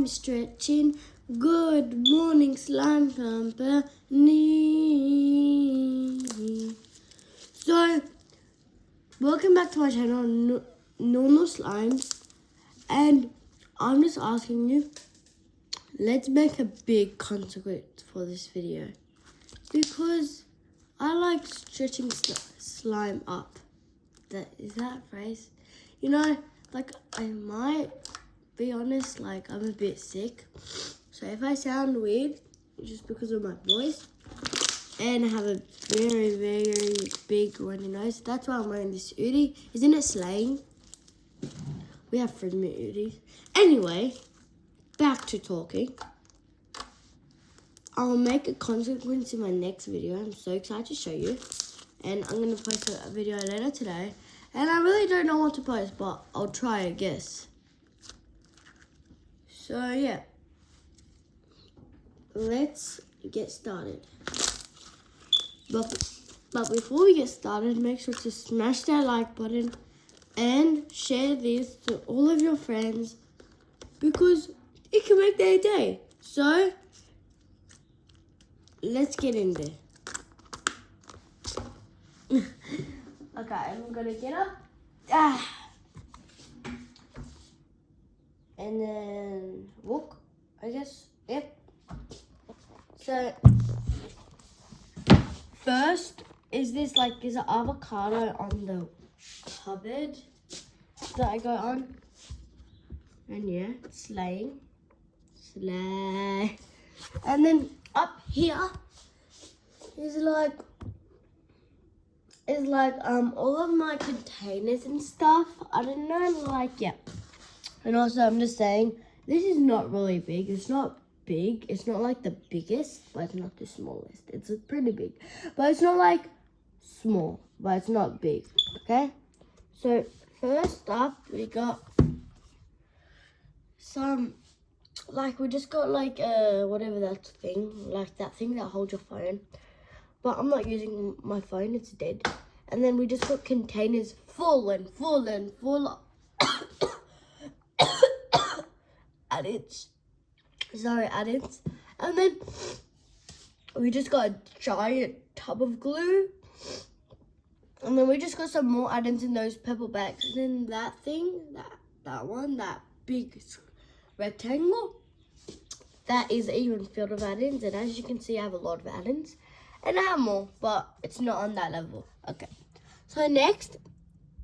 stretching. Good morning, slime company. So, welcome back to my channel, Normal Slimes. And I'm just asking you, let's make a big consequence for this video. Because I like stretching slime up. Is that a phrase? You know, like I might be honest, like I'm a bit sick. So if I sound weird, it's just because of my voice. And I have a very, very big runny nose. That's why I'm wearing this hoodie. Isn't it slaying? We have Frisbee hoodies. Anyway, back to talking. I'll make a consequence in my next video. I'm so excited to show you. And I'm going to post a video later today. And I really don't know what to post, but I'll try, I guess. So, yeah. Let's get started. But before we get started, make sure to smash that like button and share this to all of your friends because it can make their day. So, let's get in there. Okay, I'm gonna get up. And then walk, I guess. Yep. So, first is this like there's an avocado on the cupboard that I got on. And yeah, slaying. Slay. And then up here is like all of my containers and stuff. I don't know, like, yeah. And also I'm just saying, this is not really big. It's not big. It's not like the biggest, but it's not the smallest. It's pretty big. But it's not like small, but it's not big. Okay? So first up we got some, like we just got like whatever that thing, like that thing that holds your phone. But I'm not using my phone, it's dead. And then we just got containers full of additives. And then we just got a giant tub of glue. And then we just got some more additives in those purple bags. And then that thing, that big rectangle, that is even filled with additives. And as you can see, I have a lot of additives. And I have more, but it's not on that level. Okay. So next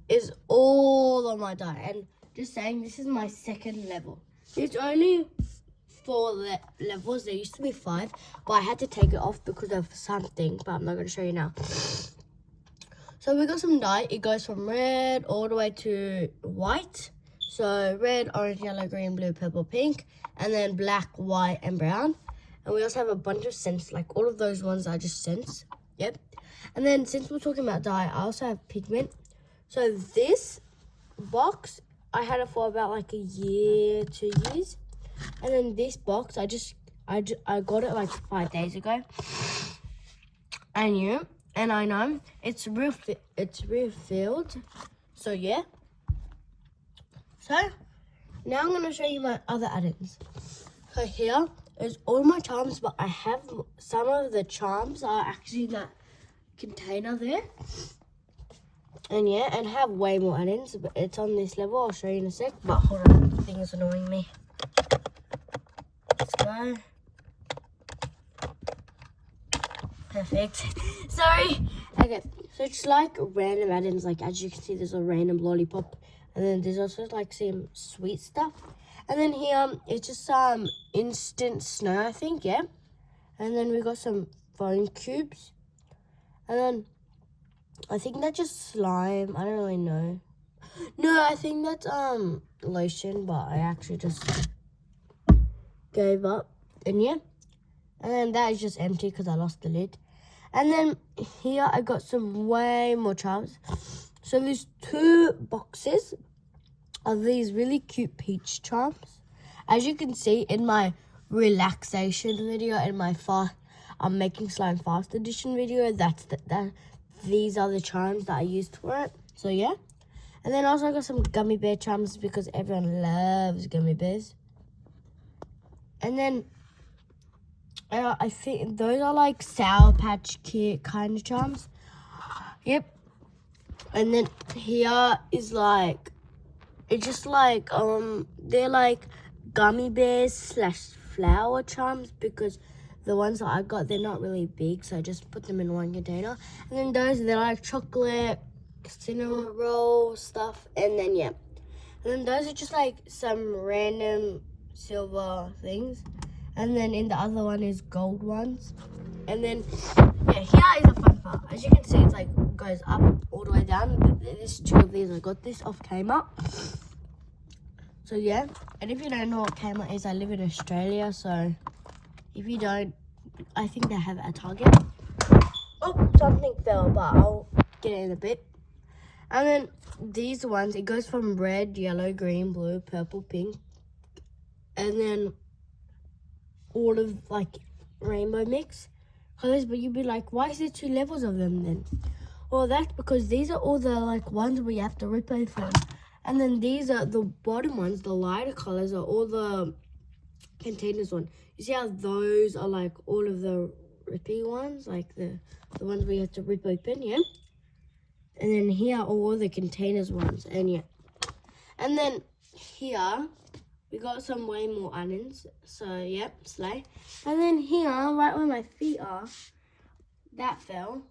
is all of my dye. And just saying, this is my second level. It's only 4 levels. There used to be 5, but I had to take it off because of something. But I'm not going to show you now. So we got some dye. It goes from red all the way to white. So red, orange, yellow, green, blue, purple, pink. And then black, white, and brown. And we also have a bunch of scents, like all of those ones are just scents. Yep. And then since we're talking about dye, I also have pigment. So this box, I had it for about like a year, 2 years. And then this box, I got it like 5 days ago. And I know it's refilled. So yeah. So now I'm gonna show you my other add-ins. So here is all my charms, but I have some of the charms are actually in that container there. And yeah, and I have way more add-ins, but it's on this level. I'll show you in a sec. But hold on, the thing is annoying me. Let's go. Perfect. Sorry. Okay, so it's like random add-ins. Like as you can see, there's a random lollipop, and then there's also like some sweet stuff. And then here, it's just some instant snow, I think, yeah. And then we got some foam cubes. And then I think that's just slime. I don't really know. No, I think that's lotion, but I actually just gave up. And yeah. And then that is just empty because I lost the lid. And then here I got some way more charms. So there's 2 boxes of these really cute peach charms. As you can see in my relaxation video and my I'm making slime fast edition video, these are the charms that I used for it. So yeah. And then also I got some gummy bear charms because everyone loves gummy bears. And then I think those are like Sour Patch Kid kind of charms. Yep. And then here is like, it's just like, they're like gummy bears / flower charms, because the ones that I got, they're not really big, so I just put them in one container. And then those, they're like chocolate, cinnamon roll stuff, and then yeah. And then those are just like some random silver things. And then in the other one is gold ones. And then, yeah, here is a fun part. As you can see, it's like goes up all the way down. There's 2 of these. I got this off Kmart. So yeah, and if you don't know what Kmart is, I live in Australia. So if you don't, I think they have it at Target. Oh, something fell, but I'll get it in a bit. And then these ones, it goes from red, yellow, green, blue, purple, pink, and then all of like rainbow mix colors. But you'd be like, why is there 2 levels of them then? Well, that's because these are all the like ones where you have to rip open, and then these are the bottom ones, the lighter colors, are all the containers one. You see how those are like all of the rippy ones, like the ones where you have to rip open, yeah. And then here are all the containers ones, and yeah. And then here we got some way more onions, so yep, slay. And then here, right where my feet are, that fell,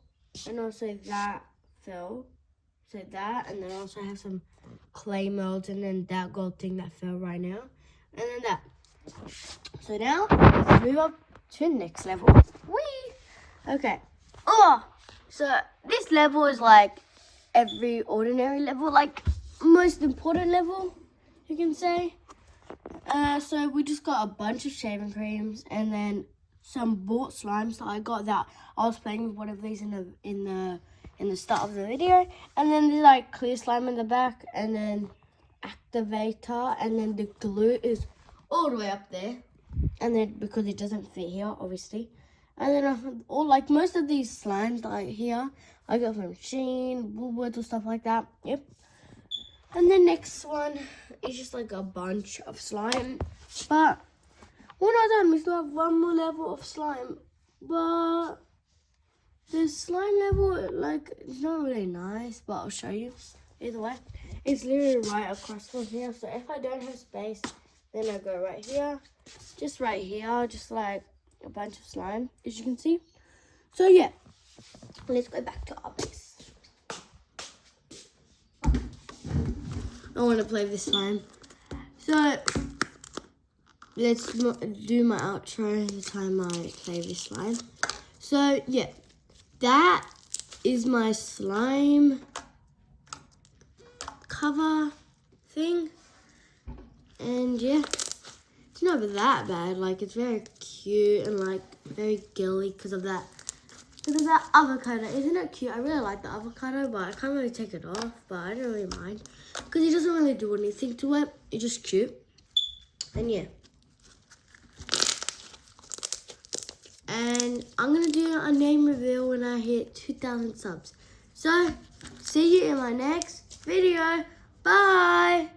and also that fell, so that, and then I also have some clay molds, and then that gold thing that fell right now, and then that. So now let's move up to the next level. Whee! Okay. Oh, so this level is like every ordinary level, like most important level, you can say. So we just got a bunch of shaving creams and then some bought slimes that I got that I was playing with one of these in the start of the video, and then there's like clear slime in the back, and then activator, and then the glue is all the way up there, and then because it doesn't fit here obviously, and then all like most of these slimes like here I got from Shein, Woolworths or stuff like that. Yep. And the next one is just like a bunch of slime. But we're not done. We still have one more level of slime. But the slime level, like, it's not really nice. But I'll show you. Either way, it's literally right across from here. So if I don't have space, then I go right here. Just right here. Just like a bunch of slime, as you can see. So yeah, let's go back to our base. I want to play this slime. So let's do my outro the time I play this slime. So yeah, that is my slime cover thing. And yeah, it's not that bad. Like, it's very cute and like very girly because of that. Because of that avocado. Isn't it cute? I really like the avocado, but I can't really take it off. But I don't really mind. Because it doesn't really do anything to it. It's just cute. And yeah. And I'm going to do a name reveal when I hit 2,000 subs. So, see you in my next video. Bye!